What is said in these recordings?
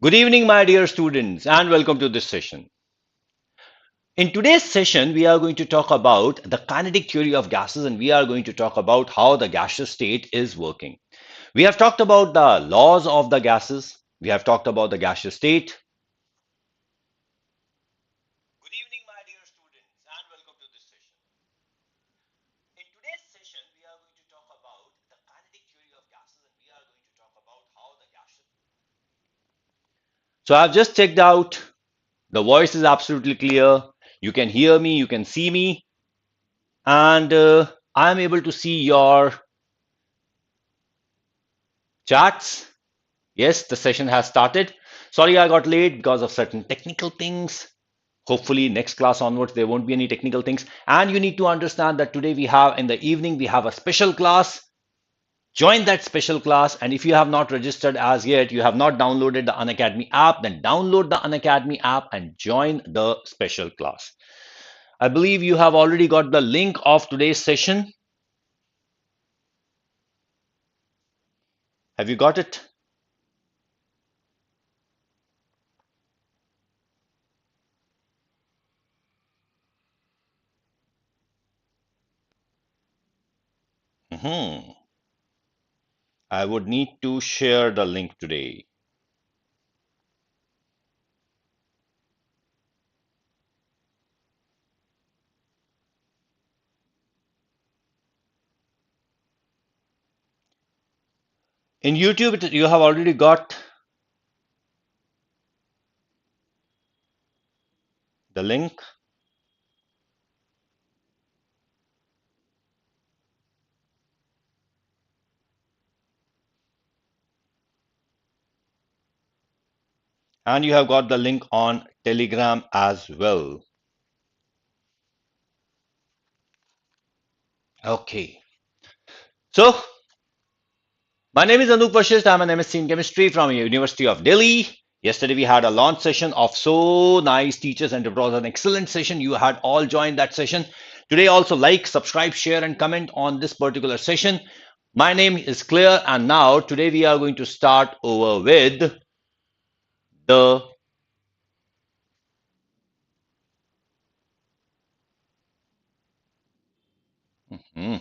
Good evening, my dear students, and welcome to this session. In today's session, we are going to talk about the kinetic theory of gases and we are going to talk about how the gaseous state is working. We have talked about the laws of the gases. We have talked about the gaseous state. Good evening, my dear students, and welcome to this session. In today's session, we are going to talk about the kinetic theory of gases and we are going to talk about how the gaseous. So I've just checked out. The voice is absolutely clear. You can hear me, you can see me, and I am able to see your chats. Yes, the session has started. Sorry, I got late because of certain technical things. Hopefully, next class onwards, there won't be any technical things. And you need to understand that today we have in the evening, we have a special class. Join that special class. And if you have not registered as yet, you have not downloaded the Unacademy app, then download the Unacademy app and join the special class. I believe you have already got the link of today's session. Have you got it? I would need to share the link today. In YouTube, you have already got the link. And you have got the link on Telegram as well. Okay. So, my name is Anoop Vashishtha. I'm an MSc in chemistry from University of Delhi. Yesterday we had a launch session of so nice teachers and it was an excellent session. You had all joined that session. Today also like, subscribe, share and comment on this particular session. My name is clear and now today we are going to start over with the hmm,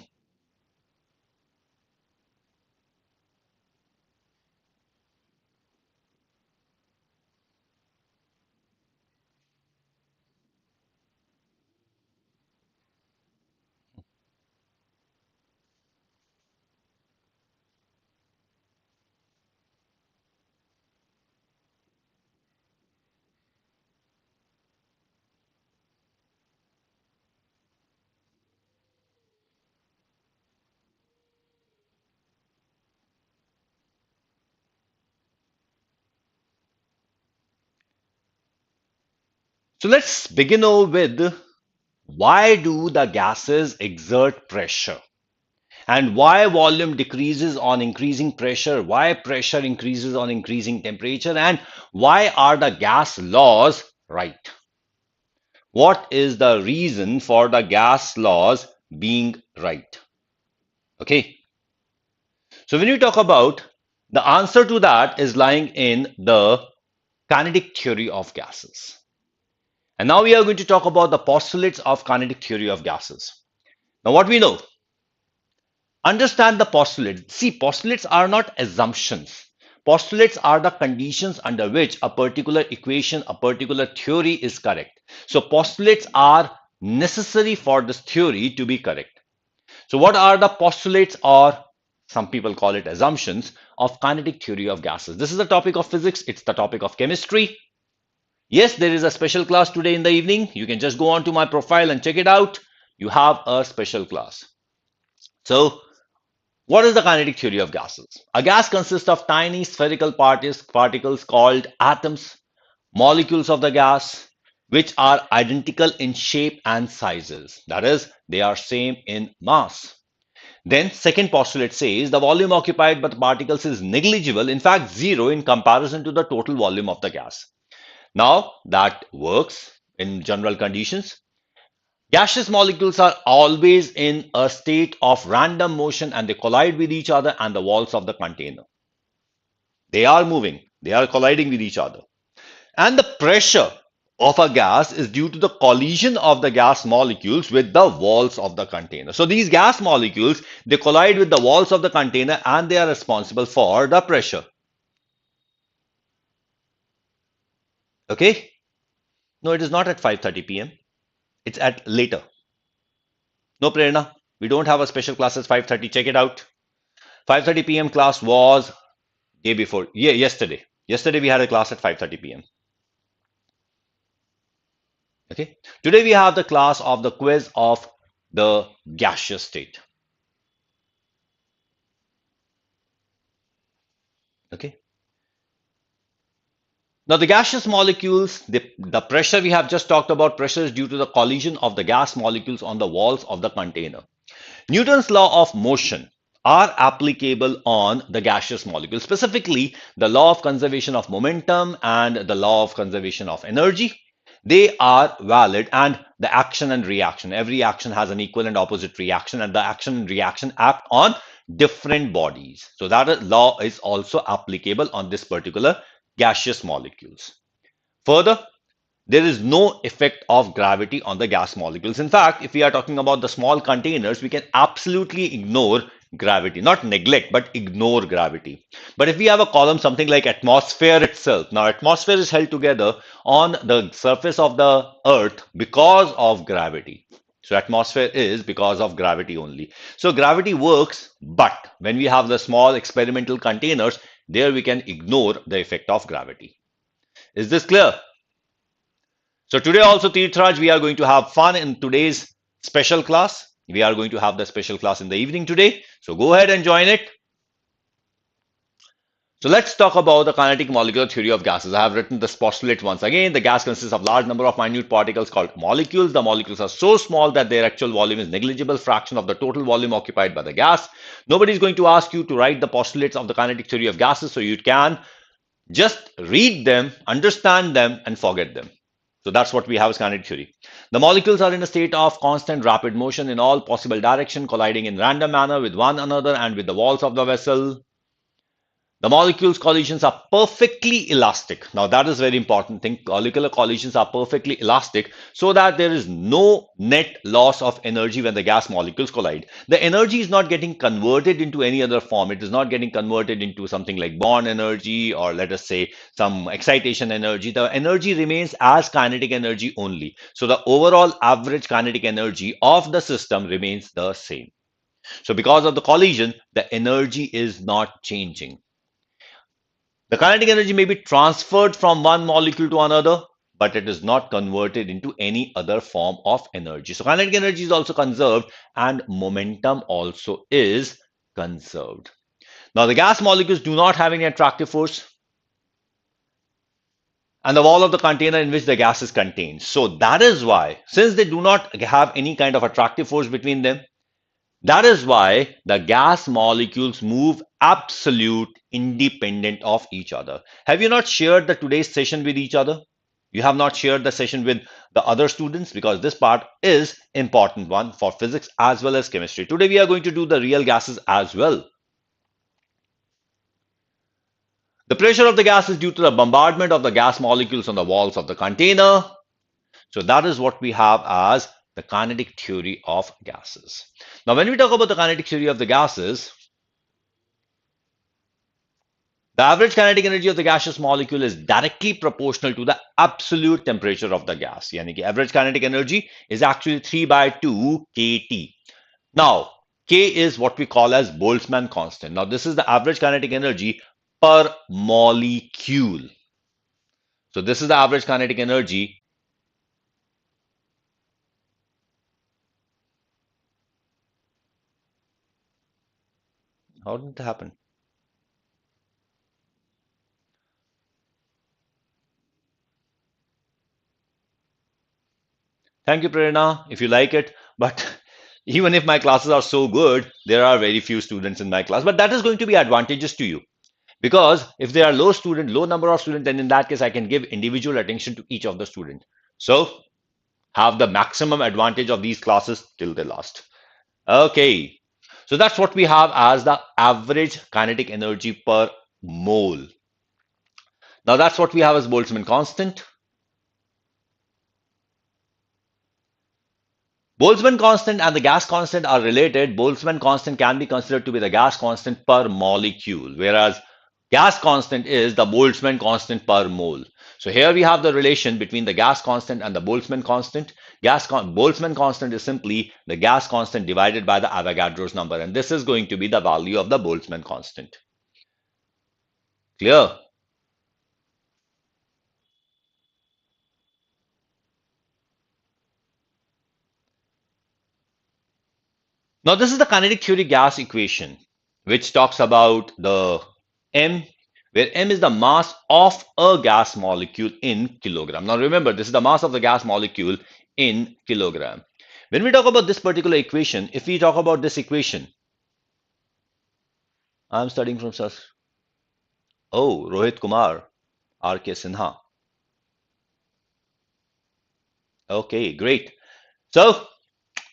so let's begin over with why do the gases exert pressure? And why volume decreases on increasing pressure, why pressure increases on increasing temperature, and why are the gas laws right? What is the reason for the gas laws being right? Okay, so when you talk about the answer to that is lying in the kinetic theory of gases. And now we are going to talk about the postulates of kinetic theory of gases. Now, what we know, understand the postulates. See, postulates are not assumptions. Postulates are the conditions under which a particular equation, a particular theory is correct. So postulates are necessary for this theory to be correct. So what are the postulates, or some people call it assumptions, of kinetic theory of gases? This is the topic of physics. It's the topic of chemistry. Yes, there is a special class today in the evening. You can just go on to my profile and check it out. You have a special class. So what is the kinetic theory of gases? A gas consists of tiny spherical particles called atoms, molecules of the gas, which are identical in shape and sizes. That is, they are same in mass. Then second postulate says the volume occupied by the particles is negligible, in fact zero in comparison to the total volume of the gas. Now that works in general conditions. Gaseous molecules are always in a state of random motion and they collide with each other and the walls of the container. They are moving. They are colliding with each other. And the pressure of a gas is due to the collision of the gas molecules with the walls of the container. So these gas molecules, they collide with the walls of the container and they are responsible for the pressure. Okay? No, it is not at 5:30 p.m. It's at later. No, Prerna, we don't have a special class at 5:30. Check it out. 5:30 p.m. class was day before. Yeah, yesterday. Yesterday we had a class at 5:30 p.m. Okay. Today we have the class of the quiz of the gaseous state. Okay. Now the gaseous molecules, the pressure we have just talked about, pressure is due to the collision of the gas molecules on the walls of the container. Newton's law of motion are applicable on the gaseous molecules, specifically the law of conservation of momentum and the law of conservation of energy. They are valid, and the action and reaction. Every action has an equal and opposite reaction, and the action and reaction act on different bodies. So that law is also applicable on this particular gaseous molecules. Further, there is no effect of gravity on the gas molecules. In fact, if we are talking about the small containers, we can absolutely ignore gravity, not neglect, but ignore gravity. But if we have a column, something like atmosphere itself, now atmosphere is held together on the surface of the earth because of gravity. So atmosphere is because of gravity only. So gravity works, but when we have the small experimental containers, there we can ignore the effect of gravity. Is this clear? So today also, Tirthraj, we are going to have fun in today's special class. We are going to have the special class in the evening today. So go ahead and join it. So let's talk about the kinetic molecular theory of gases. I have written this postulate once again. The gas consists of large number of minute particles called molecules. The molecules are so small that their actual volume is negligible fraction of the total volume occupied by the gas. Nobody is going to ask you to write the postulates of the kinetic theory of gases, so you can just read them, understand them, and forget them. So that's what we have as kinetic theory. The molecules are in a state of constant rapid motion in all possible direction, colliding in random manner with one another and with the walls of the vessel. The molecules collisions are perfectly elastic. Now that is very important thing. Molecular collisions are perfectly elastic so that there is no net loss of energy when the gas molecules collide. The energy is not getting converted into any other form. It is not getting converted into something like bond energy or let us say some excitation energy. The energy remains as kinetic energy only. So the overall average kinetic energy of the system remains the same. So because of the collision, the energy is not changing. The kinetic energy may be transferred from one molecule to another, but it is not converted into any other form of energy. So kinetic energy is also conserved and momentum also is conserved. Now the gas molecules do not have any attractive force and the wall of the container in which the gas is contained. So that is why, since they do not have any kind of attractive force between them, that is why the gas molecules move absolute independent of each other. Have you not shared the today's session with each other? You have not shared the session with the other students because this part is important one for physics as well as chemistry. Today we are going to do the real gases as well. The pressure of the gas is due to the bombardment of the gas molecules on the walls of the container. So that is what we have as the kinetic theory of gases. Now, when we talk about the kinetic theory of the gases, the average kinetic energy of the gaseous molecule is directly proportional to the absolute temperature of the gas. Yani ki average kinetic energy is actually 3/2 kT. Now, K is what we call as Boltzmann constant. Now, this is the average kinetic energy per molecule. So, this is the average kinetic energy. How did it happen? Thank you, Prerna, if you like it. But even if my classes are so good, there are very few students in my class. But that is going to be advantageous to you. Because if there are low number of students, then in that case, I can give individual attention to each of the student. So have the maximum advantage of these classes till they last. Okay. So that's what we have as the average kinetic energy per mole. Now that's what we have as Boltzmann constant. Boltzmann constant and the gas constant are related. Boltzmann constant can be considered to be the gas constant per molecule, whereas gas constant is the Boltzmann constant per mole. So here we have the relation between the gas constant and the Boltzmann constant. Boltzmann constant is simply the gas constant divided by the Avogadro's number, and this is going to be the value of the Boltzmann constant. Clear? Now, this is the kinetic theory gas equation, which talks about the m, where m is the mass of a gas molecule in kilogram. Now, remember, this is the mass of the gas molecule in kilogram. When we talk about this particular equation, if we talk about this equation, I'm studying from Sir. Oh, Rohit Kumar, R.K. Sinha. Okay, great. So,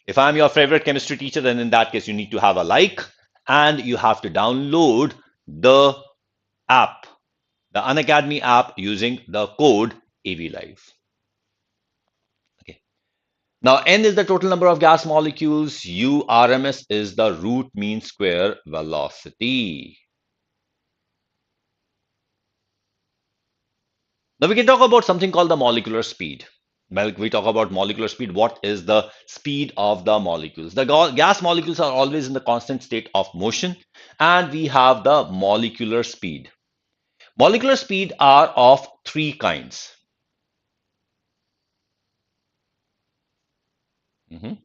if I'm your favorite chemistry teacher, then in that case, you need to have a like and you have to download the app, the Unacademy app using the code AVLive. Okay. Now, N is the total number of gas molecules. U RMS is the root mean square velocity. Now, we can talk about something called the molecular speed. Well, we talk about molecular speed. What is the speed of the molecules? The gas molecules are always in the constant state of motion, and we have the molecular speed. Molecular speed are of three kinds. Mhm.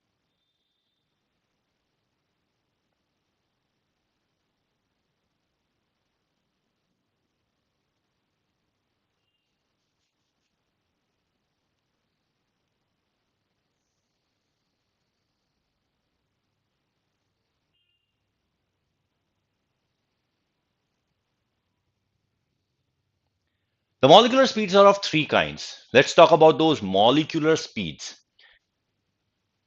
The molecular speeds are of three kinds. Let's talk about those molecular speeds.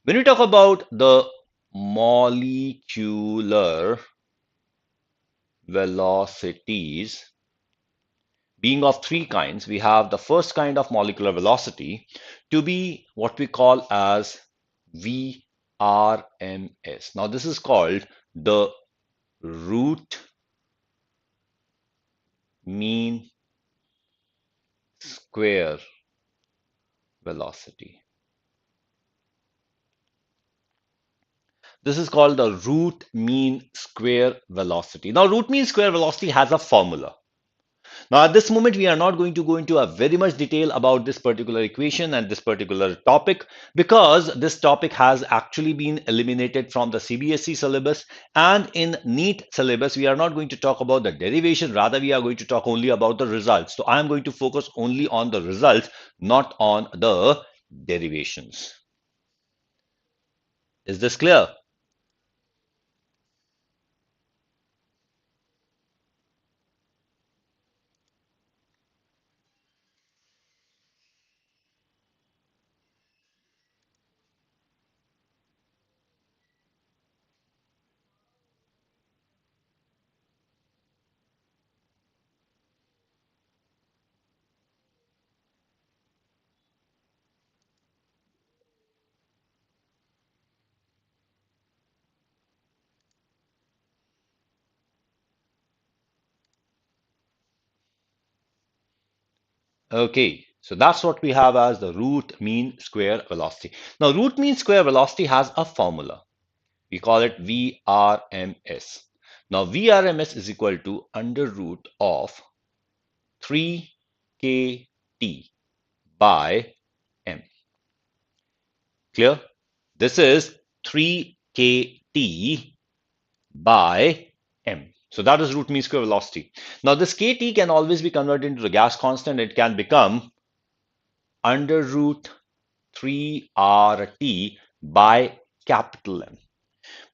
When we talk about the molecular velocities being of three kinds, we have the first kind of molecular velocity to be what we call as VRMS. Now, this is called the root mean square velocity. This is called the root mean square velocity. Now, root mean square velocity has a formula. Now, at this moment, we are not going to go into a very much detail about this particular equation and this particular topic because this topic has actually been eliminated from the CBSE syllabus, and in NEET syllabus, we are not going to talk about the derivation. Rather, we are going to talk only about the results. So I am going to focus only on the results, not on the derivations. Is this clear? Okay, so that's what we have as the root mean square velocity. Now, root mean square velocity has a formula. We call it VRMS. Now, VRMS is equal to under root of 3KT by M. Clear? This is 3KT by M. So that is root mean square velocity. Now, this KT can always be converted into the gas constant. It can become under root 3RT by capital M.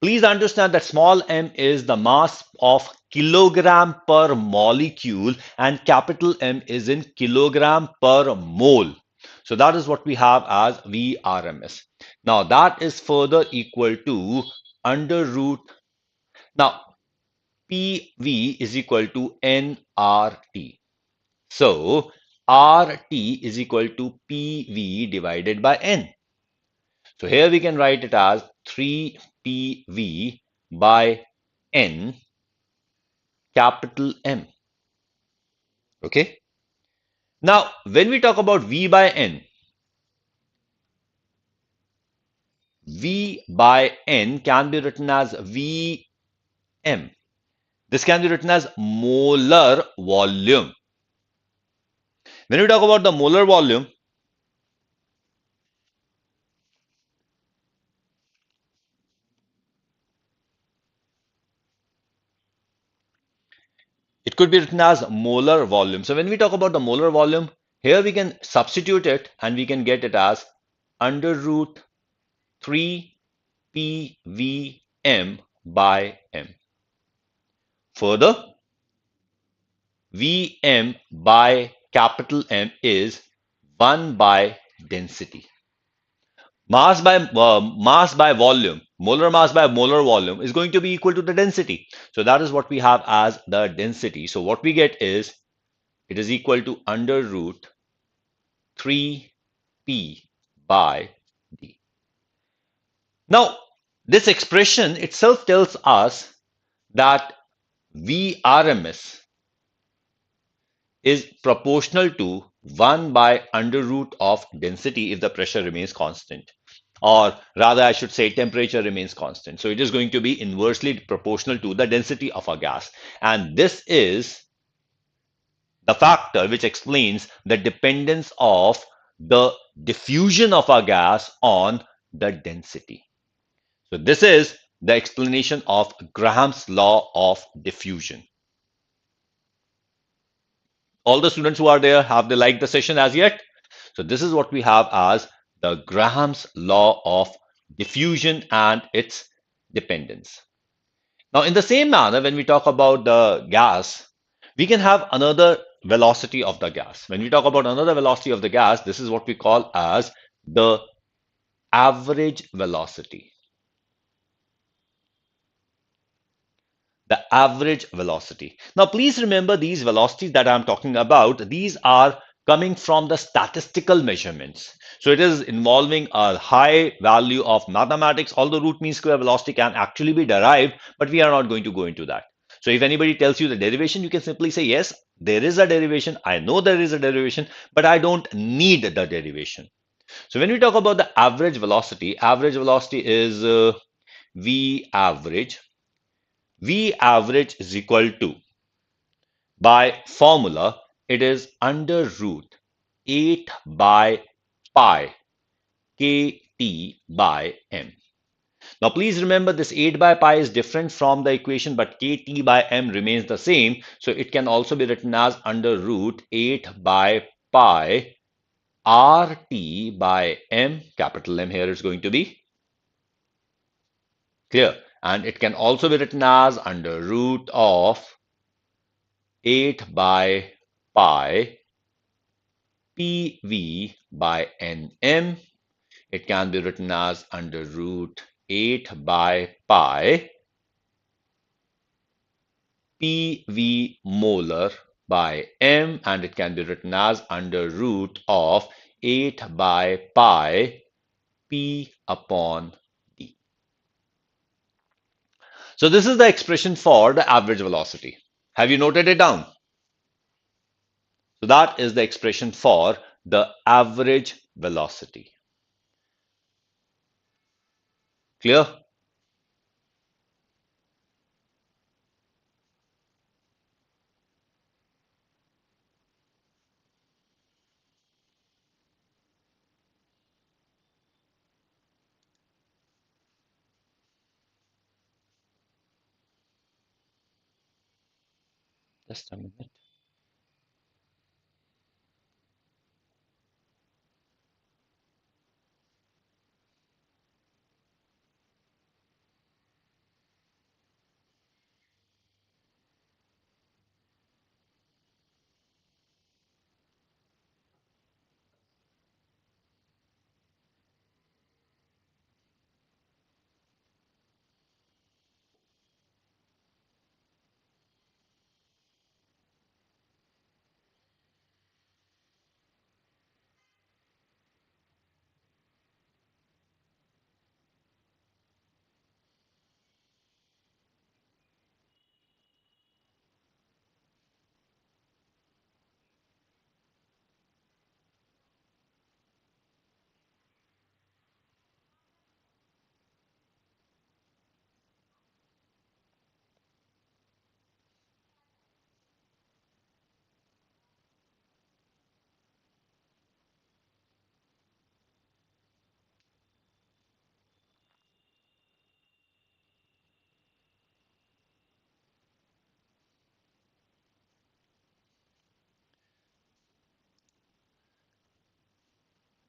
Please understand that small m is the mass of kilogram per molecule and capital M is in kilogram per mole. So that is what we have as VRMS. Now that is further equal to under root. Now PV is equal to nRT. So RT is equal to PV divided by N. So here we can write it as 3PV by N, capital M. Okay. Now, when we talk about V by N, V by N can be written as Vm. This can be written as molar volume. When we talk about the molar volume, it could be written as molar volume. So when we talk about the molar volume, here we can substitute it and we can get it as under root 3 PVM by M. Further, Vm by capital M is 1 by density. Mass by volume, molar mass by molar volume is going to be equal to the density. So that is what we have as the density. So what we get is it is equal to under root 3p by d. Now, this expression itself tells us that Vrms is proportional to 1 by under root of density if the pressure remains constant. Or rather, I should say temperature remains constant. So it is going to be inversely proportional to the density of a gas. And this is the factor which explains the dependence of the diffusion of a gas on the density. So this is the explanation of Graham's law of diffusion. All the students who are there, have they liked the session as yet? So this is what we have as the Graham's law of diffusion and its dependence. Now, in the same manner, when we talk about the gas, we can have another velocity of the gas. When we talk about another velocity of the gas, this is what we call as the average velocity. The average velocity. Now, please remember these velocities that I'm talking about, these are coming from the statistical measurements. So it is involving a high value of mathematics, although root mean square velocity can actually be derived, but we are not going to go into that. So if anybody tells you the derivation, you can simply say, yes, there is a derivation. I know there is a derivation, but I don't need the derivation. So when we talk about the average velocity is V average. V average is equal to, by formula, it is under root 8 by pi kt by m. Now please remember this 8 by pi is different from the equation, but kt by m remains the same. So it can also be written as under root 8 by pi rt by m. Capital M here is going to be clear. And it can also be written as under root of 8 by pi PV by NM. It can be written as under root 8 by pi PV molar by M, and it can be written as under root of 8 by pi P upon D. So this is the expression for the average velocity. Have you noted it down? So that is the expression for the average velocity. Clear? Just a minute.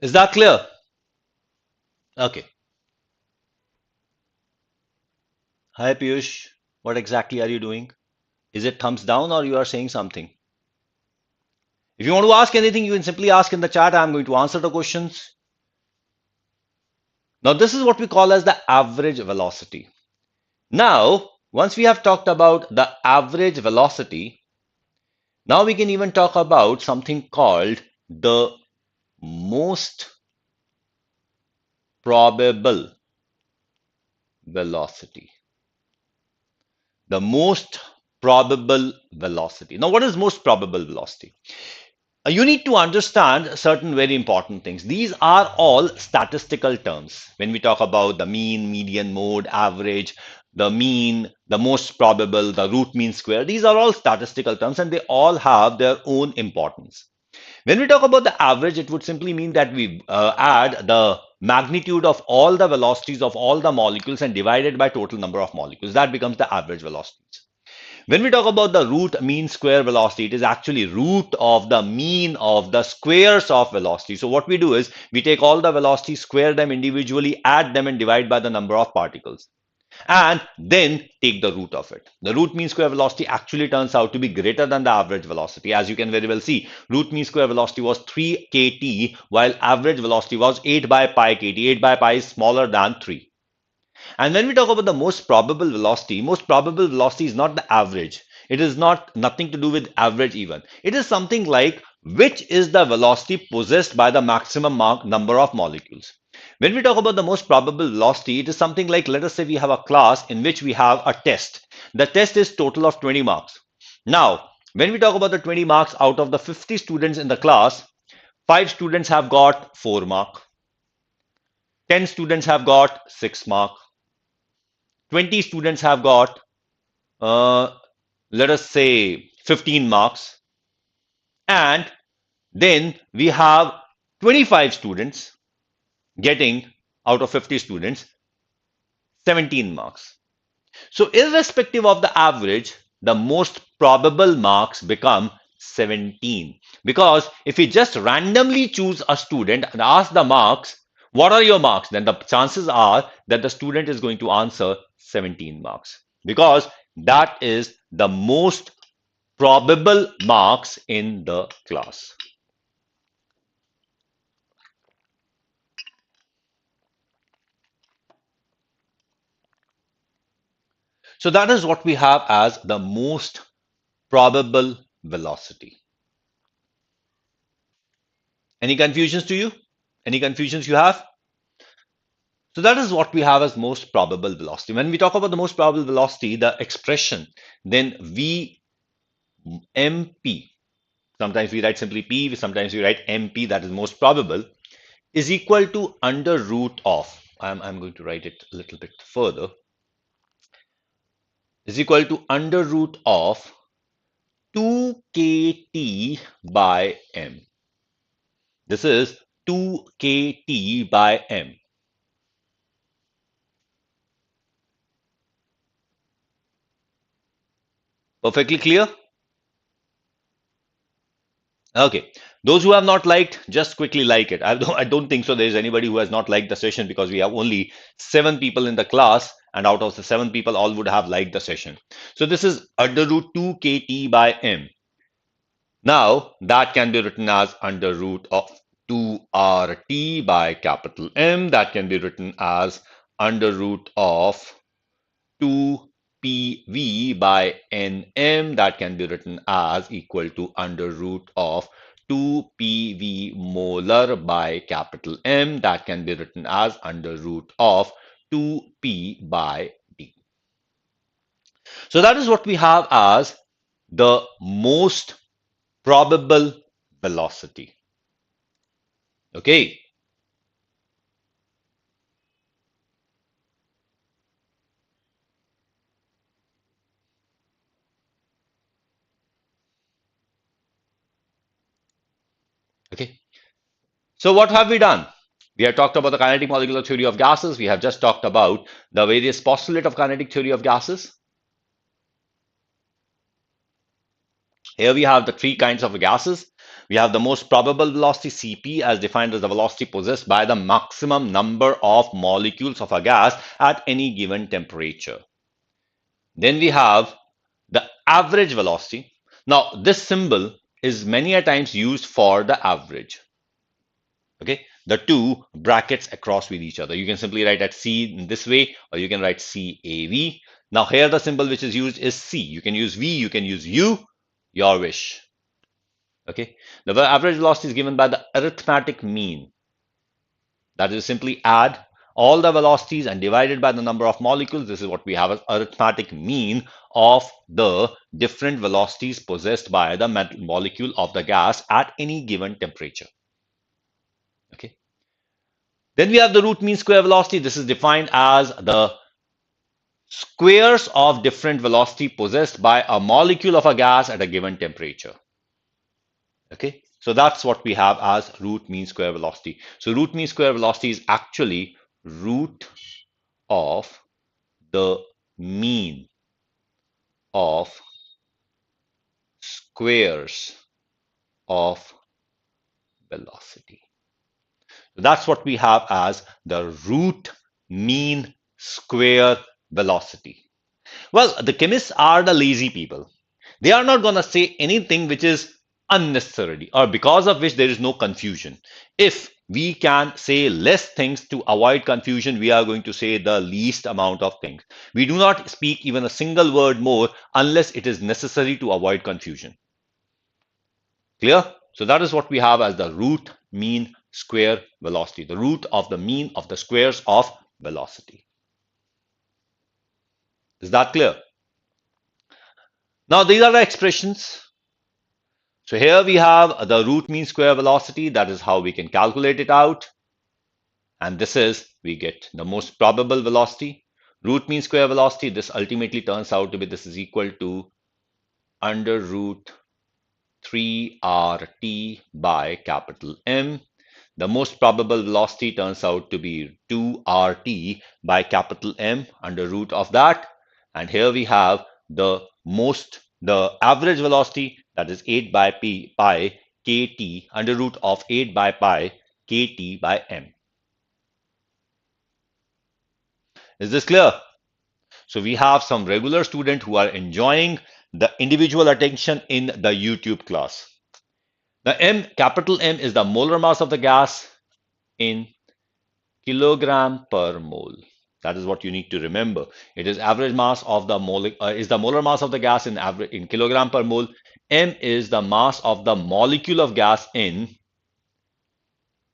Is that clear? Okay. Hi Piyush, what exactly are you doing? Is it thumbs down or you are saying something? If you want to ask anything, you can simply ask in the chat. I'm going to answer the questions. Now, this is what we call as the average velocity. Now, once we have talked about the average velocity, now we can even talk about something called the most probable velocity. The most probable velocity. Now, what is most probable velocity? You need to understand certain very important things. These are all statistical terms. When we talk about the mean, median, mode, average, the mean, the most probable, the root mean square, these are all statistical terms and they all have their own importance. When we talk about the average, it would simply mean that we add the magnitude of all the velocities of all the molecules and divide it by total number of molecules. That becomes the average velocities. When we talk about the root mean square velocity, it is actually root of the mean of the squares of velocity. So what we do is we take all the velocities, square them individually, add them and divide by the number of particles. And then take the root of it. The root mean square velocity actually turns out to be greater than the average velocity. As you can very well see, root mean square velocity was 3 kt, while average velocity was 8 by pi kt. 8 by pi is smaller than 3. And when we talk about the most probable velocity is not the average. It is not nothing to do with average even. It is something like which is the velocity possessed by the maximum number of molecules. When we talk about the most probable velocity, it is something like, let us say we have a class in which we have a test. The test is total of 20 marks. Now, when we talk about the 20 marks out of the 50 students in the class, 5 students have got 4 mark, 10 students have got 6 mark, 20 students have got, uh, let us say, 15 marks. And then we have 25 students getting out of 50 students 17 marks. So, irrespective of the average, the most probable marks become 17. Because if we just randomly choose a student and ask the marks, what are your marks? Then the chances are that the student is going to answer 17 marks. Because that is the most probable marks in the class. So that is what we have as the most probable velocity. Any confusions to you? Any confusions you have? So that is what we have as most probable velocity. When we talk about the most probable velocity, the expression, then VMP, sometimes we write simply P, sometimes we write MP, that is most probable, is equal to under root of, I'm going to write it a little bit further, is equal to under root of 2kt by m. This is 2kt by m. Perfectly clear? Okay. Those who have not liked, just quickly like it. I don't think so. There is anybody who has not liked the session because we have only 7 people in the class, and out of the 7 people, all would have liked the session. So this is under root 2kt by m. Now that can be written as under root of 2rt by capital M. That can be written as under root of 2PV by NM. That can be written as equal to under root of 2PV molar by capital M. That can be written as under root of 2P by D. So that is what we have as the most probable velocity. Okay. Okay. So what have we done? We have talked about the kinetic molecular theory of gases. We have just talked about the various postulates of kinetic theory of gases. Here we have the 3 kinds of gases. We have the most probable velocity, Cp, as defined as the velocity possessed by the maximum number of molecules of a gas at any given temperature. Then we have the average velocity. Now, this symbol is many a times used for the average. Okay, the two brackets across with each other. You can simply write at C in this way, or you can write CAV. Now, here the symbol which is used is C. You can use V, you can use U, your wish. Okay, the average velocity is given by the arithmetic mean. That is simply add all the velocities and divided by the number of molecules. This is what we have as arithmetic mean of the different velocities possessed by the molecule of the gas at any given temperature. Okay. Then we have the root mean square velocity. This is defined as the squares of different velocity possessed by a molecule of a gas at a given temperature. Okay. So that's what we have as root mean square velocity. So root mean square velocity is actually root of the mean of squares of velocity. So that's what we have as the root mean square velocity. Well, the chemists are the lazy people. They are not going to say anything which is unnecessarily or because of which there is no confusion. If we can say less things to avoid confusion, we are going to say the least amount of things. We do not speak even a single word more unless it is necessary to avoid confusion. Clear? So that is what we have as the root mean square velocity, the root of the mean of the squares of velocity. Is that clear? Now these are the expressions. So here we have the root mean square velocity. That is how we can calculate it out. And this is, we get the most probable velocity. Root mean square velocity, this ultimately turns out to be, this is equal to under root 3RT by capital M. The most probable velocity turns out to be 2RT by capital M under root of that. And here we have the average velocity, that is 8 by pi kt under root of 8 by pi kt by m. Is this clear? So we have some regular students who are enjoying the individual attention in the YouTube class. The capital M is the molar mass of the gas in kilogram per mole. That is what you need to remember. It is average mass of the molar mass of the gas in kilogram per mole. M is the mass of the molecule of gas in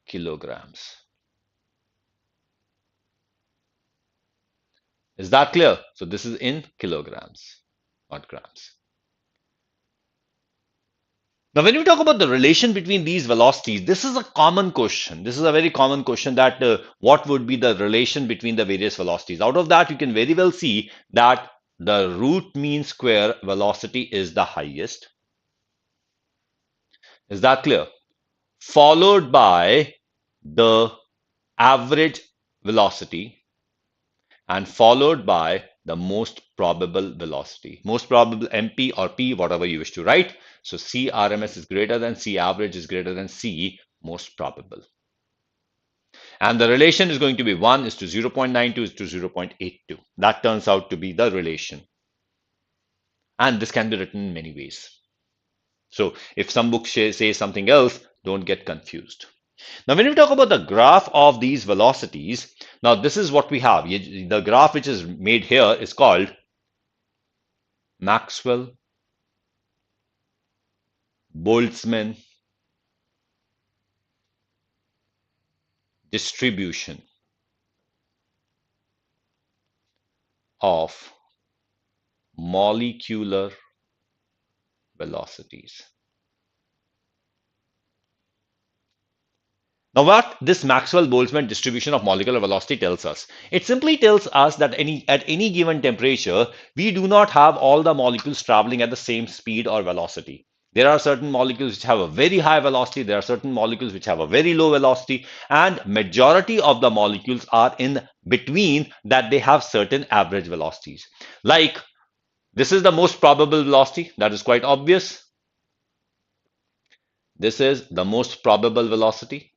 kilograms. Is that clear? So this is in kilograms, not grams. Now, when we talk about the relation between these velocities, this is a common question. This is a very common question that what would be the relation between the various velocities? Out of that, you can very well see that the root mean square velocity is the highest. Is that clear? Followed by the average velocity and followed by the most probable velocity. Most probable MP or P, whatever you wish to write. So C RMS is greater than C average is greater than C most probable. And the relation is going to be 1 is to 0.92 is to 0.82. That turns out to be the relation. And this can be written in many ways. So if some book says something else, don't get confused. Now, when we talk about the graph of these velocities, now this is what we have. The graph which is made here is called Maxwell-Boltzmann distribution of molecular velocities. Now, what this Maxwell-Boltzmann distribution of molecular velocity tells us? It simply tells us that at any given temperature, we do not have all the molecules traveling at the same speed or velocity. There are certain molecules which have a very high velocity. There are certain molecules which have a very low velocity. And majority of the molecules are in between that they have certain average velocities. Like this is the most probable velocity. That is quite obvious. This is the most probable velocity.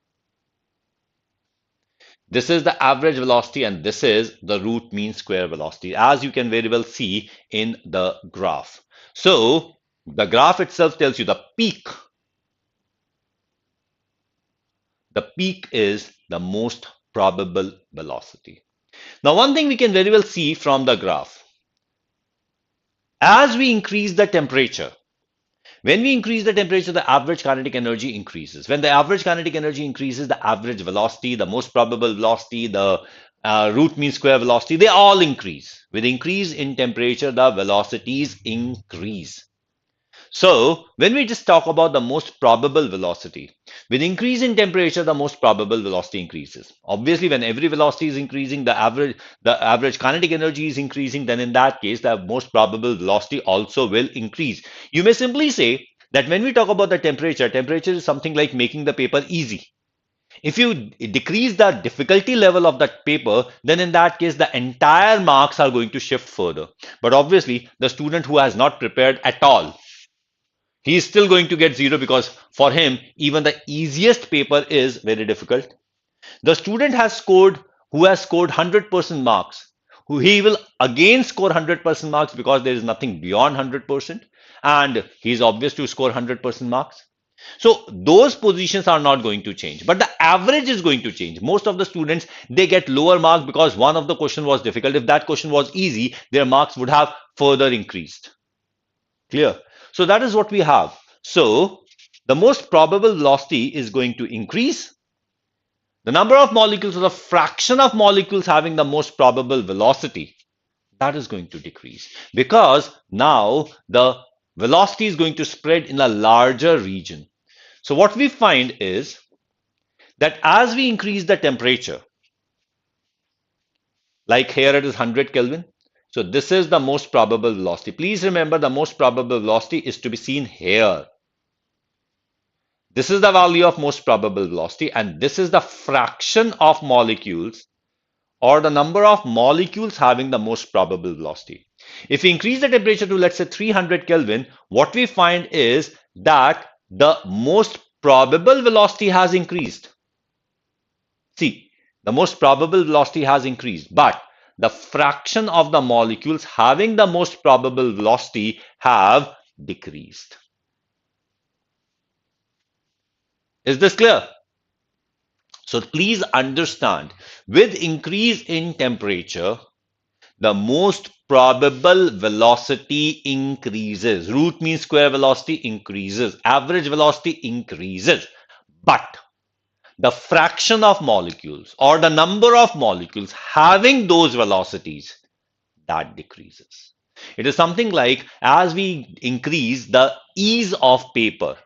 This is the average velocity, and this is the root mean square velocity, as you can very well see in the graph. So the graph itself tells you the peak. The peak is the most probable velocity. Now, one thing we can very well see from the graph, as we increase the temperature, when we increase the temperature, the average kinetic energy increases. When the average kinetic energy increases, the average velocity, the most probable velocity, the root mean square velocity, they all increase. With increase in temperature, the velocities increase. So when we just talk about the most probable velocity, with increase in temperature, the most probable velocity increases. Obviously, when every velocity is increasing, the average kinetic energy is increasing, then in that case, the most probable velocity also will increase. You may simply say that when we talk about the temperature, temperature is something like making the paper easy. If you decrease the difficulty level of that paper, then in that case, the entire marks are going to shift further. But obviously, the student who has not prepared at all, he is still going to get zero, because for him, even the easiest paper is very difficult. The student who has scored 100% marks, who he will again score 100% marks, because there is nothing beyond 100%, and he is obvious to score 100% marks. So those positions are not going to change, but the average is going to change. Most of the students, they get lower marks because one of the question was difficult. If that question was easy, their marks would have further increased. Clear? So that is what we have. So the most probable velocity is going to increase. The number of molecules, or the fraction of molecules having the most probable velocity, that is going to decrease, because now the velocity is going to spread in a larger region. So what we find is that as we increase the temperature, like here it is 100 Kelvin. So this is the most probable velocity. Please remember, the most probable velocity is to be seen here. This is the value of most probable velocity, and this is the fraction of molecules, or the number of molecules having the most probable velocity. If we increase the temperature to, let's say, 300 Kelvin, what we find is that the most probable velocity has increased. See, the most probable velocity has increased, but the fraction of the molecules having the most probable velocity have decreased. Is this clear? So please understand, with increase in temperature, the most probable velocity increases. Root mean square velocity increases. Average velocity increases. But the fraction of molecules, or the number of molecules having those velocities, that decreases. It is something like, as we increase the ease of paper,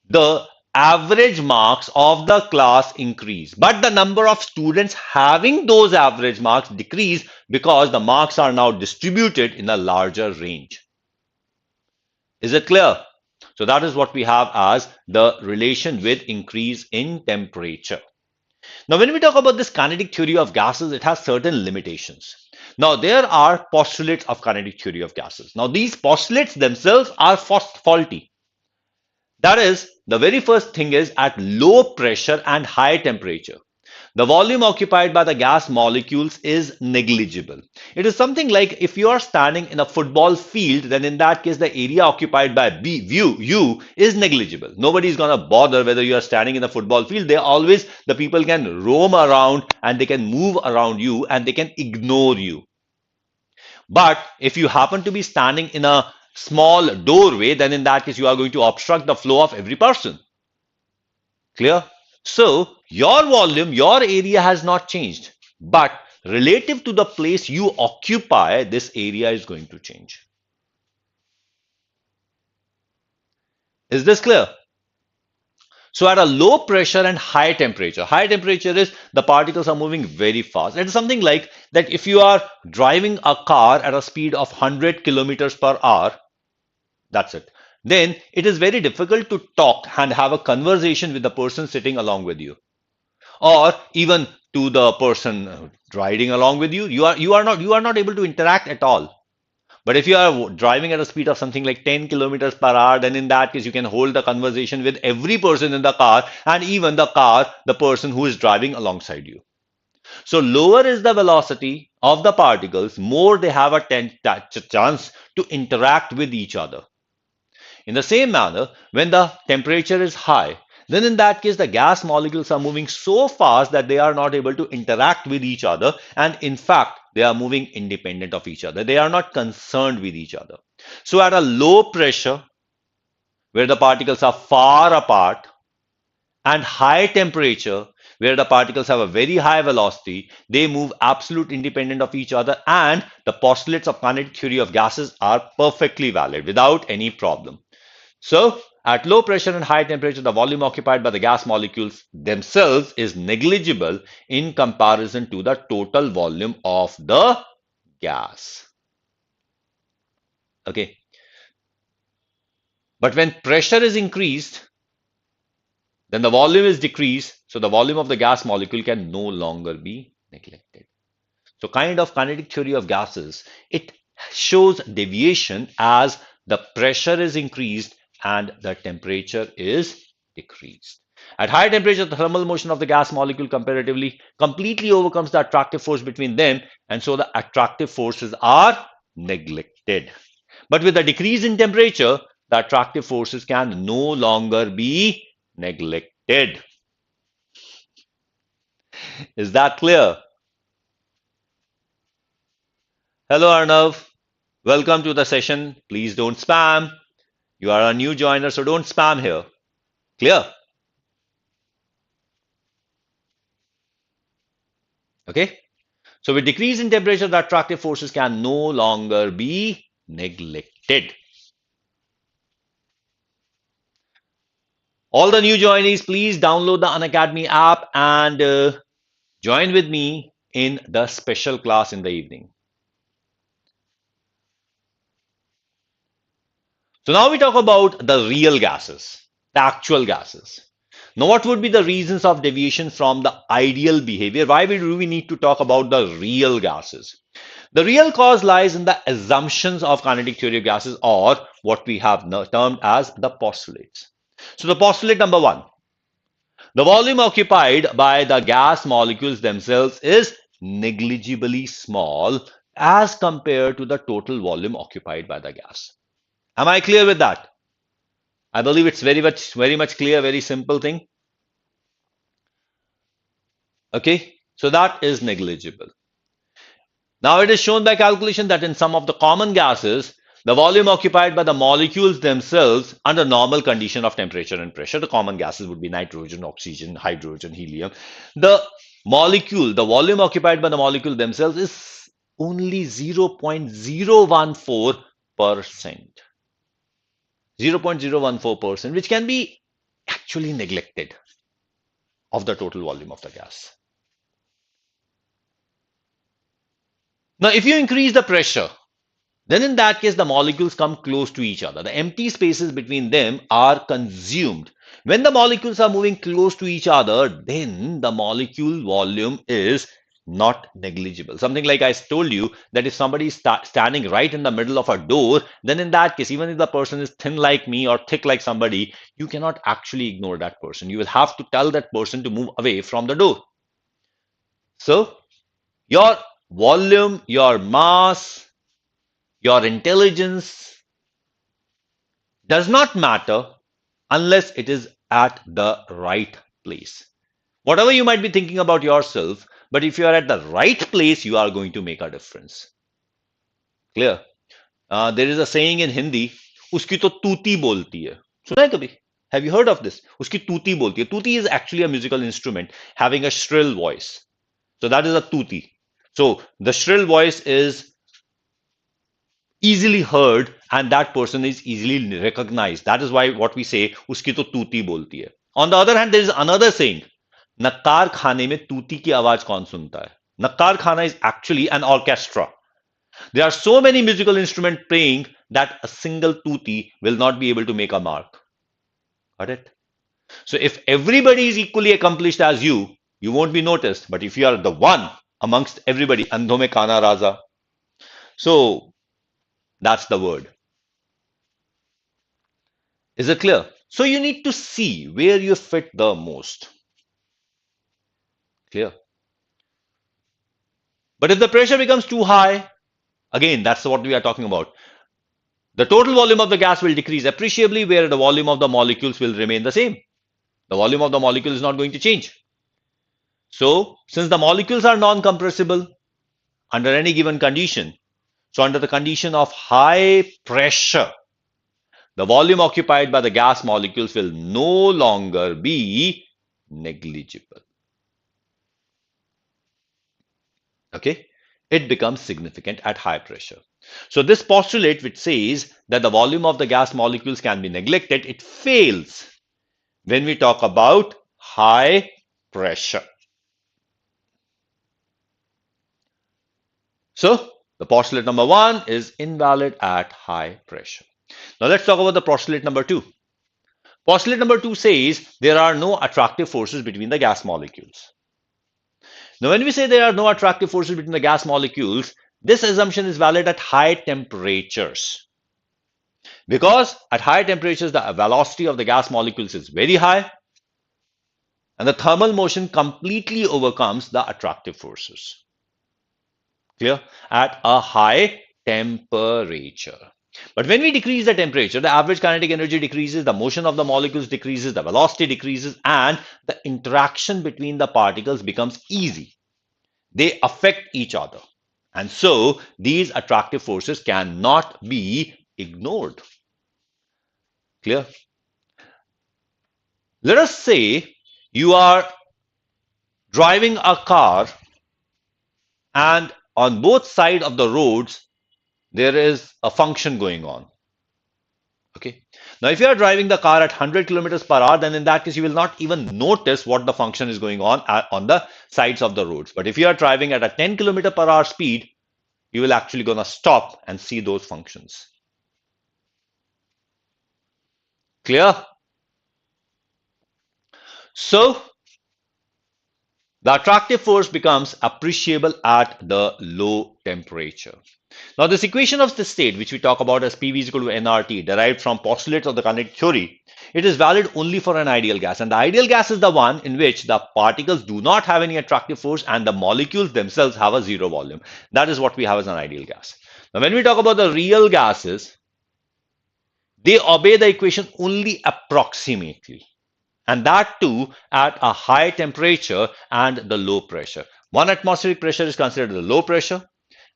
the average marks of the class increase, but the number of students having those average marks decrease, because the marks are now distributed in a larger range. Is it clear? So that is what we have as the relation with increase in temperature. Now, when we talk about this kinetic theory of gases, it has certain limitations. Now, there are postulates of kinetic theory of gases. Now, these postulates themselves are faulty. That is, the very first thing is, at low pressure and high temperature, the volume occupied by the gas molecules is negligible. It is something like, if you are standing in a football field, then in that case, the area occupied by U is negligible. Nobody is going to bother whether you are standing in a football field. The people can roam around and they can move around you and they can ignore you. But if you happen to be standing in a small doorway, then in that case, you are going to obstruct the flow of every person. Clear? So your volume, your area has not changed, but relative to the place you occupy, this area is going to change. Is this clear? So at a low pressure and high temperature is the particles are moving very fast. It is something like that, if you are driving a car at a speed of 100 kilometers per hour, that's it. Then it is very difficult to talk and have a conversation with the person sitting along with you, or even to the person riding along with you. You are not able to interact at all. But if you are driving at a speed of something like 10 kilometers per hour, then in that case, you can hold the conversation with every person in the car and even the person who is driving alongside you. So lower is the velocity of the particles, more they have a chance to interact with each other. In the same manner, when the temperature is high, then in that case, the gas molecules are moving so fast that they are not able to interact with each other. And in fact, they are moving independent of each other. They are not concerned with each other. So at a low pressure, where the particles are far apart, and high temperature, where the particles have a very high velocity, they move absolute independent of each other, and the postulates of kinetic theory of gases are perfectly valid without any problem. So, at low pressure and high temperature, the volume occupied by the gas molecules themselves is negligible in comparison to the total volume of the gas. Okay. But when pressure is increased, then the volume is decreased, so the volume of the gas molecule can no longer be neglected. So kind of kinetic theory of gases, it shows deviation as the pressure is increased and the temperature is decreased. At high temperature, the thermal motion of the gas molecule comparatively completely overcomes the attractive force between them, and so the attractive forces are neglected. But with a decrease in temperature, the attractive forces can no longer be neglected. Is that clear? Hello, Arnav. Welcome to the session. Please don't spam. You are a new joiner, so don't spam here. Clear? Okay. So with decrease in temperature, the attractive forces can no longer be neglected. All the new joinees, please download the Unacademy app and join with me in the special class in the evening. So now we talk about the real gases, the actual gases. Now, what would be the reasons of deviation from the ideal behavior? Why do we need to talk about the real gases? The real cause lies in the assumptions of kinetic theory of gases, or what we have termed as the postulates. So the postulate number one, the volume occupied by the gas molecules themselves is negligibly small as compared to the total volume occupied by the gas. Am I clear with that? I believe it's very much clear, very simple thing. Okay, so that is negligible. Now it is shown by calculation that in some of the common gases, the volume occupied by the molecules themselves under normal condition of temperature and pressure, the common gases would be nitrogen, oxygen, hydrogen, helium. The volume occupied by the molecule themselves is only 0.014%. 0.014%, which can be actually neglected of the total volume of the gas. Now, if you increase the pressure, then in that case, the molecules come close to each other. The empty spaces between them are consumed. When the molecules are moving close to each other, then the molecule volume is not negligible. Something like I told you that if somebody is standing right in the middle of a door, then in that case, even if the person is thin like me or thick like somebody, you cannot actually ignore that person. You will have to tell that person to move away from the door. So, your volume, your mass, your intelligence does not matter unless it is at the right place. Whatever you might be thinking about yourself, but if you are at the right place, you are going to make a difference. Clear? There is a saying in Hindi, "Uski to tuti bolti hai." Suna hai kabhi? Have you heard of this? Uski tuti bolti hai. Tuti is actually a musical instrument having a shrill voice. So that is a tuti. So the shrill voice is easily heard and that person is easily recognized. That is why what we say, uski to tuti bolti hai. On the other hand, there is another saying, नक्कार खाने में तूती की आवाज कौन सुनता है? नक्कार खाना is actually an orchestra. There are so many musical instruments playing that a single tuti will not be able to make a mark. Got it? So if everybody is equally accomplished as you won't be noticed. But if you are the one amongst everybody, andho mein kana raza. So That's the word. Is it clear? So you need to see where you fit the most. Clear? But if the pressure becomes too high, again, that's what we are talking about. The total volume of the gas will decrease appreciably, where the volume of the molecules will remain the same. The volume of the molecule is not going to change. So, since the molecules are non-compressible under any given condition, so under the condition of high pressure, the volume occupied by the gas molecules will no longer be negligible. Okay? It becomes significant at high pressure. So this postulate which says that the volume of the gas molecules can be neglected, it fails when we talk about high pressure. So the postulate number 1 is invalid at high pressure. Now let's talk about the postulate number 2. Postulate number 2 says there are no attractive forces between the gas molecules. Now when we say there are no attractive forces between the gas molecules, this assumption is valid at high temperatures. Because at high temperatures, the velocity of the gas molecules is very high, and the thermal motion completely overcomes the attractive forces. Clear? At a high temperature. But when we decrease the temperature, the average kinetic energy decreases, the motion of the molecules decreases, the velocity decreases, and the interaction between the particles becomes easy. They affect each other. And so these attractive forces cannot be ignored. Clear? Let us say you are driving a car and on both sides of the roads there is a function going on. Okay. Now, if you are driving the car at 100 kilometers per hour, then in that case, you will not even notice what the function is going on the sides of the roads. But if you are driving at a 10 kilometer per hour speed, you will actually gonna stop and see those functions. Clear? So, the attractive force becomes appreciable at the low temperature. Now, this equation of the state, which we talk about as PV is equal to nRT, derived from postulates of the kinetic theory, it is valid only for an ideal gas. And the ideal gas is the one in which the particles do not have any attractive force and the molecules themselves have a zero volume. That is what we have as an ideal gas. Now, when we talk about the real gases, they obey the equation only approximately. And that too at a high temperature and the low pressure. 1 atmospheric pressure is considered the low pressure,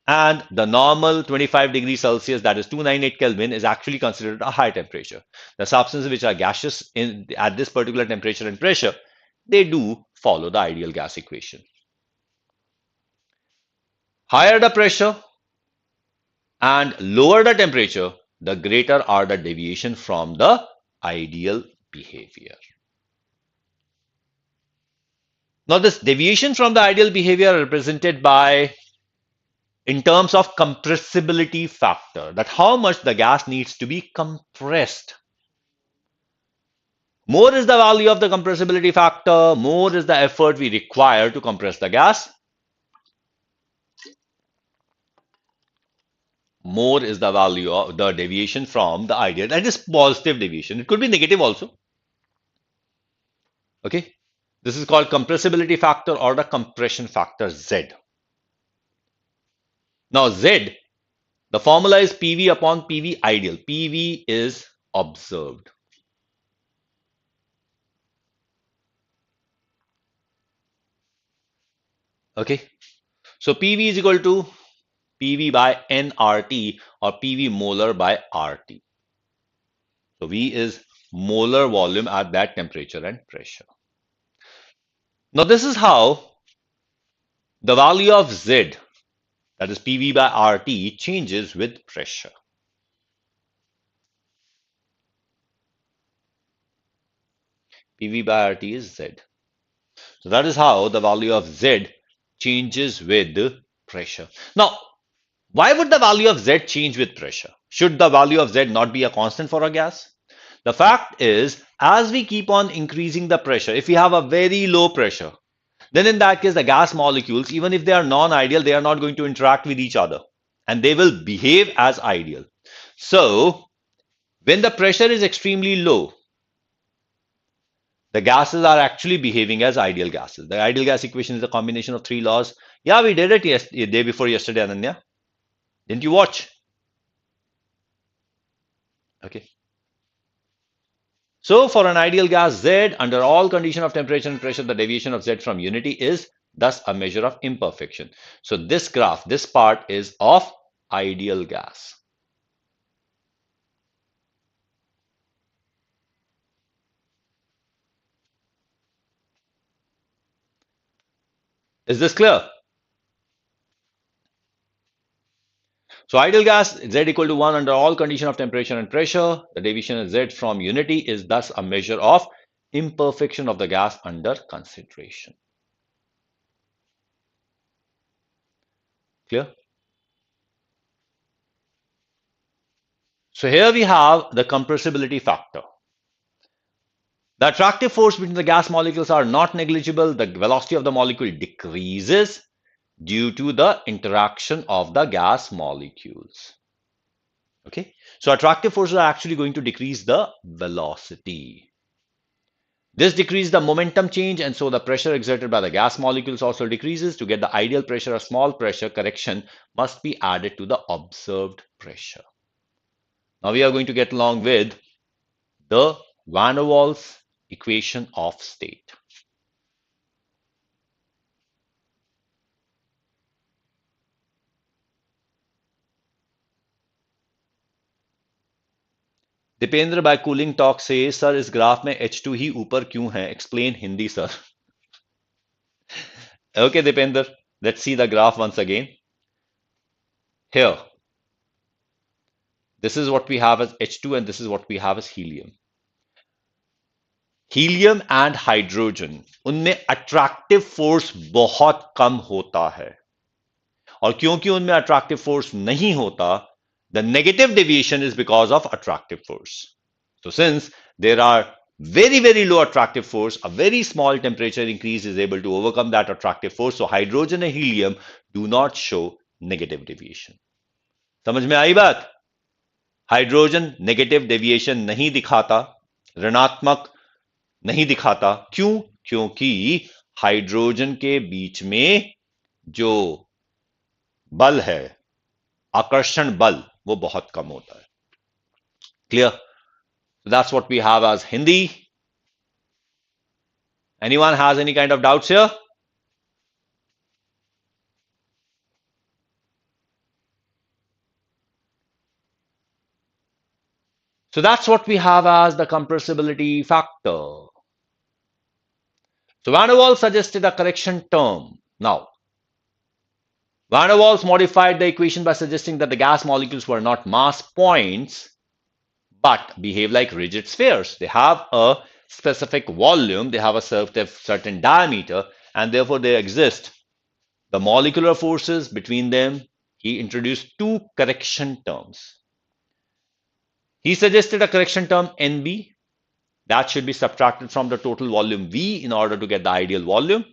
and the normal 25 degrees Celsius, that is 298 Kelvin, is actually considered a high temperature. The substances which are gaseous at this particular temperature and pressure, they do follow the ideal gas equation. Higher the pressure and lower the temperature, the greater are the deviation from the ideal behavior. Now, this deviation from the ideal behavior are represented by, in terms of compressibility factor, that how much the gas needs to be compressed. More is the value of the compressibility factor, more is the effort we require to compress the gas. More is the value of the deviation from the ideal. That is positive deviation. It could be negative also. Okay. This is called compressibility factor or the compression factor Z. Now Z, the formula is PV upon PV ideal. PV is observed. Okay. So PV is equal to PV by nRT or PV molar by RT. So V is molar volume at that temperature and pressure. Now this is how the value of Z, that is PV by RT, changes with pressure. PV by RT is Z. So that is how the value of Z changes with pressure. Now, why would the value of Z change with pressure? Should the value of Z not be a constant for a gas? The fact is, as we keep on increasing the pressure, if we have a very low pressure, then in that case, the gas molecules, even if they are non-ideal, they are not going to interact with each other and they will behave as ideal. So when the pressure is extremely low, the gases are actually behaving as ideal gases. The ideal gas equation is a combination of three laws. Yeah, we did it day before yesterday, Ananya. Didn't you watch? Okay. So for an ideal gas Z, under all condition of temperature and pressure, the deviation of Z from unity is thus a measure of imperfection. So this graph, this part is of ideal gas. Is this clear? So ideal gas Z equal to 1 under all condition of temperature and pressure. The deviation of Z from unity is thus a measure of imperfection of the gas under consideration. Clear? So here we have the compressibility factor. The attractive force between the gas molecules are not negligible. The velocity of the molecule decreases due to the interaction of the gas molecules. Okay, so attractive forces are actually going to decrease the velocity. This decreases the momentum change, and so the pressure exerted by the gas molecules also decreases. To get the ideal pressure, a small pressure correction must be added to the observed pressure. Now we are going to get along with the van der Waals equation of state. Dipendra by cooling talk says, sir इस graph में H2 ही ऊपर क्यों है? Explain Hindi sir. Okay, Dipender, let's see the graph once again. Here, this is what we have as H2 and this is what we have as helium. Helium and hydrogen, उनमें attractive force बहुत कम होता है. और क्योंकि उनमें attractive force नहीं होता, the negative deviation is because of attractive force. So since there are very low attractive force, a very small temperature increase is able to overcome that attractive force. So hydrogen and helium do not show negative deviation. समझ में आई बात? Hydrogen negative deviation नहीं दिखाता, ऋणात्मक नहीं दिखाता. क्यों? क्योंकि हाइड्रोजन के बीच में जो बल है, आकर्षण बल, वो बहुत कम होता है. Clear? So that's what we have as Hindi. Anyone has any kind of doubts here? So that's what we have as the compressibility factor. So Van der Waals suggested a correction term. Now, Van der Waals modified the equation by suggesting that the gas molecules were not mass points, but behave like rigid spheres. They have a specific volume, they have a certain diameter, and therefore they exist the molecular forces between them. He introduced two correction terms. He suggested a correction term NB that should be subtracted from the total volume V in order to get the ideal volume.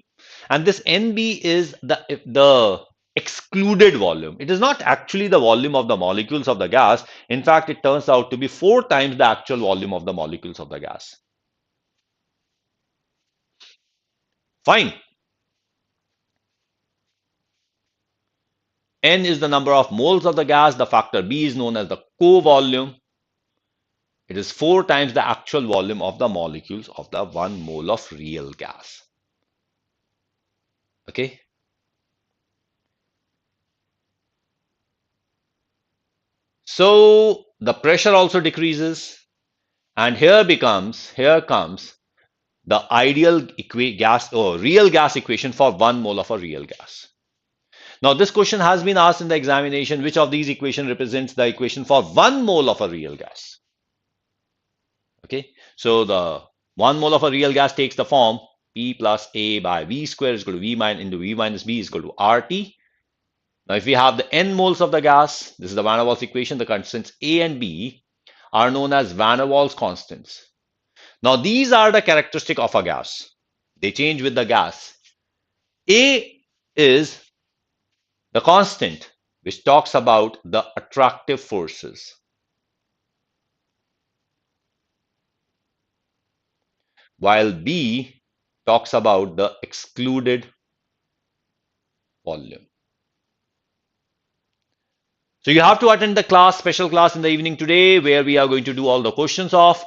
And this NB is the excluded volume. It is not actually the volume of the molecules of the gas. In fact, it turns out to be 4 times the actual volume of the molecules of the gas. Fine. N is the number of moles of the gas. The factor B is known as the co-volume. It is 4 times the actual volume of the molecules of the 1 mole of real gas. Okay. So the pressure also decreases, and here comes the ideal gas or real gas equation for 1 mole of a real gas. Now this question has been asked in the examination: which of these equations represents the equation for 1 mole of a real gas? Okay, so the 1 mole of a real gas takes the form P plus A by V square is equal to V minus into V minus B is equal to RT. Now, if we have the n moles of the gas, this is the Van der Waals equation, the constants A and B are known as Van der Waals constants. Now, these are the characteristic of a gas. They change with the gas. A is the constant which talks about the attractive forces. while B talks about the excluded volume. So you have to attend the class, special class in the evening today, where we are going to do all the questions of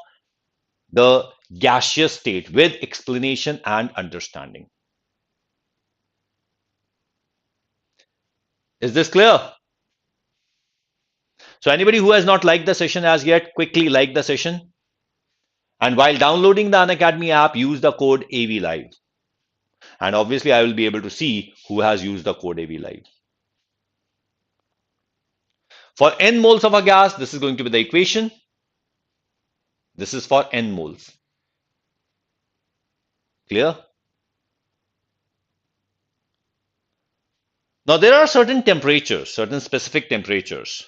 the gaseous state with explanation and understanding. Is this clear? So anybody who has not liked the session as yet, quickly like the session. And while downloading the Unacademy app, use the code AVLive. And obviously, I will be able to see who has used the code AVLive. For n moles of a gas, this is going to be the equation. This is for n moles. Clear? Now, there are certain temperatures, certain specific temperatures.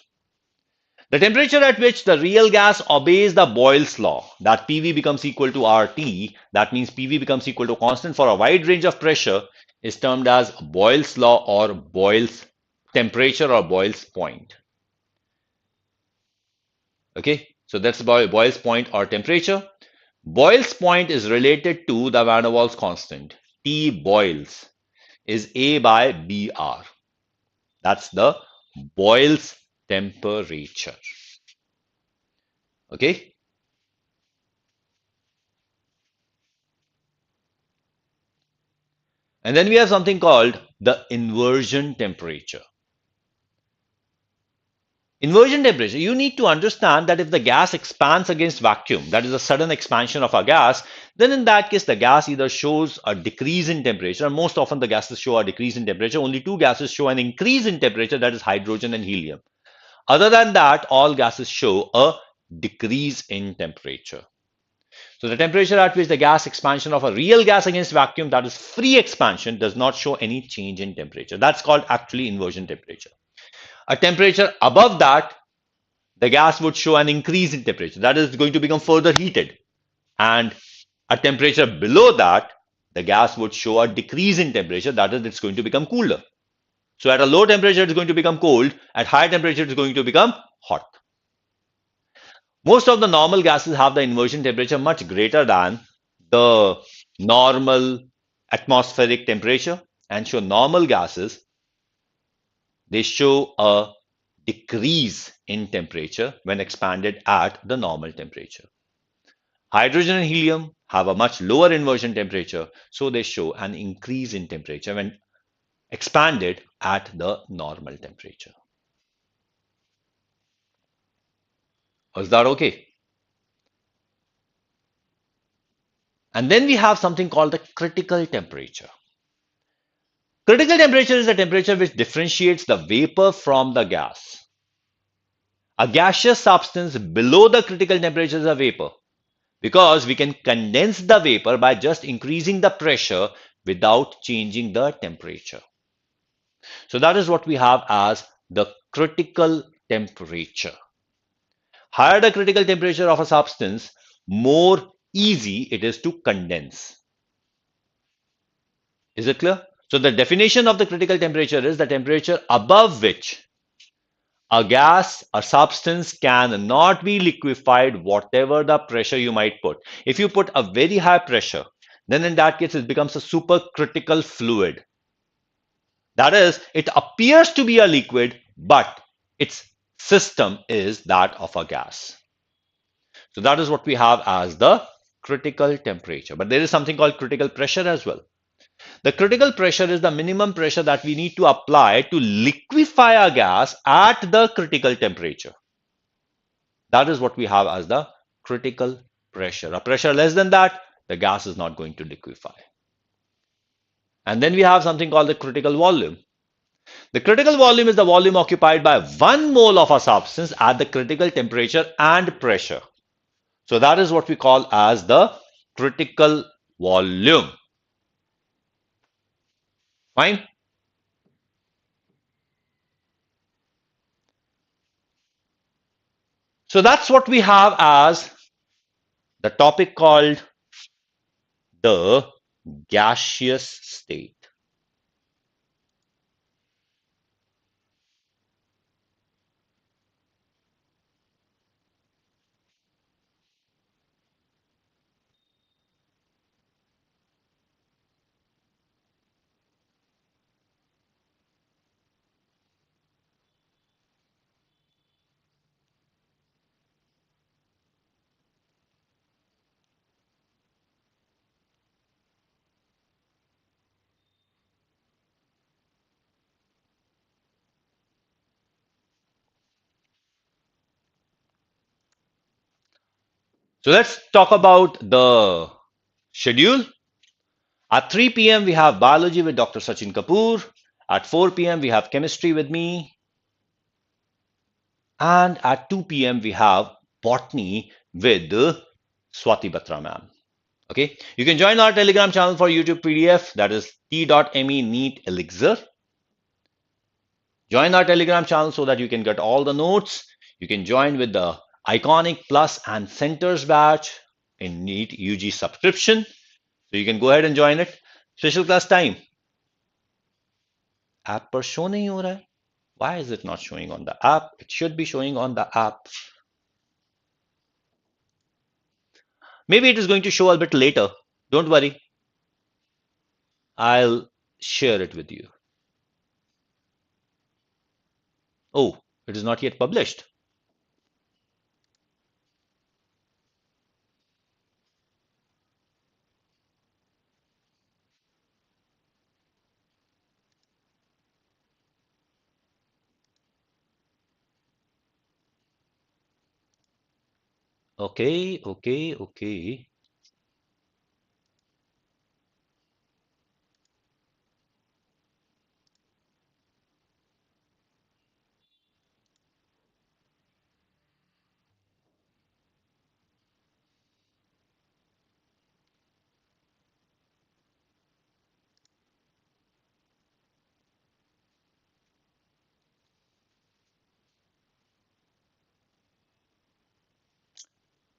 The temperature at which the real gas obeys the Boyle's law, that PV becomes equal to RT, that means PV becomes equal to constant for a wide range of pressure, is termed as Boyle's law or Boyle's temperature or Boyle's point. Okay, so that's about Boyle's point or temperature. Boyle's point is related to the van der Waals constant. T Boyle's is A by BR. That's the Boyle's temperature. Okay. And then we have something called the inversion temperature. Inversion temperature, you need to understand that if the gas expands against vacuum, that is a sudden expansion of a gas, then in that case, the gas either shows a decrease in temperature. Most often the gases show a decrease in temperature. Only two gases show an increase in temperature, that is hydrogen and helium. Other than that, all gases show a decrease in temperature. So the temperature at which the gas expansion of a real gas against vacuum, that is free expansion, does not show any change in temperature. That's called actually inversion temperature. A temperature above that, the gas would show an increase in temperature. That is going to become further heated. And a temperature below that, the gas would show a decrease in temperature. That is, it's going to become cooler. So at a low temperature, it's going to become cold. At high temperature, it's going to become hot. Most of the normal gases have the inversion temperature much greater than the normal atmospheric temperature. And so normal gases, they show a decrease in temperature when expanded at the normal temperature. Hydrogen and helium have a much lower inversion temperature, so they show an increase in temperature when expanded at the normal temperature. Is that okay? And then we have something called the critical temperature. Critical temperature is the temperature which differentiates the vapor from the gas. A gaseous substance below the critical temperature is a vapor, because we can condense the vapor by just increasing the pressure without changing the temperature. So that is what we have as the critical temperature. Higher the critical temperature of a substance, more easy it is to condense. Is it clear? So the definition of the critical temperature is the temperature above which a gas, a substance cannot be liquefied whatever the pressure you might put. If you put a very high pressure, then in that case it becomes a supercritical fluid. That is, it appears to be a liquid, but its system is that of a gas. So that is what we have as the critical temperature. But there is something called critical pressure as well. The critical pressure is the minimum pressure that we need to apply to liquefy a gas at the critical temperature. That is what we have as the critical pressure. A pressure less than that, the gas is not going to liquefy. And then we have something called the critical volume. The critical volume is the volume occupied by 1 mole of a substance at the critical temperature and pressure. So that is what we call as the critical volume. Fine. So that's what we have as the topic called the gaseous state. So let's talk about the schedule. At 3 p.m., we have biology with Dr. Sachin Kapoor. At 4 p.m., we have chemistry with me. And at 2 p.m., we have botany with Swati Batra ma'am. Okay, you can join our Telegram channel for YouTube PDF, that is t.me NEET Elixir. Join our Telegram channel so that you can get all the notes. You can join with the Iconic Plus and Centers batch in NEET UG subscription. So you can go ahead and join it. Special class time. App पर show नहीं हो रहा है. Why is it not showing on the app? It should be showing on the app. Maybe it is going to show a bit later. Don't worry. I'll share it with you. Oh, it is not yet published. Okay, okay, okay.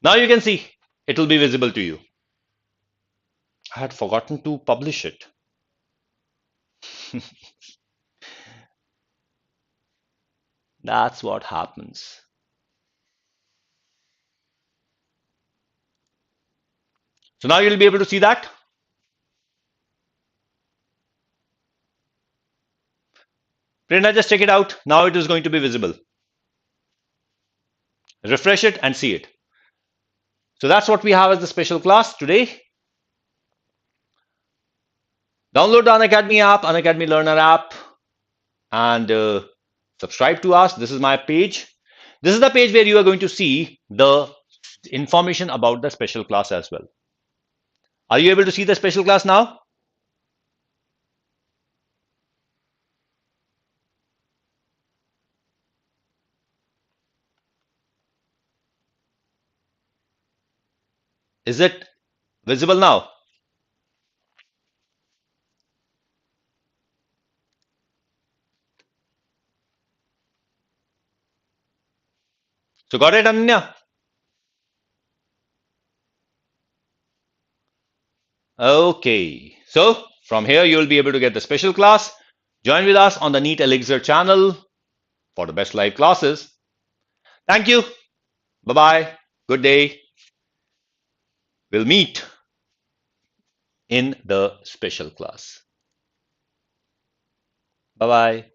Now you can see it will be visible to you. I had forgotten to publish it. That's what happens. So now you'll be able to see that. Prerna, just check it out. Now it is going to be visible. Refresh it and see it. So that's what we have as the special class today. Download the Unacademy app, Unacademy Learner app, and subscribe to us. This is my page. This is the page where you are going to see the information about the special class as well. Are you able to see the special class now? Is it visible now? So got it, Ananya? Okay. So from here, you will be able to get the special class. Join with us on the NEET Elixir channel for the best live classes. Thank you. Bye-bye. Good day. We'll meet in the special class. Bye-bye.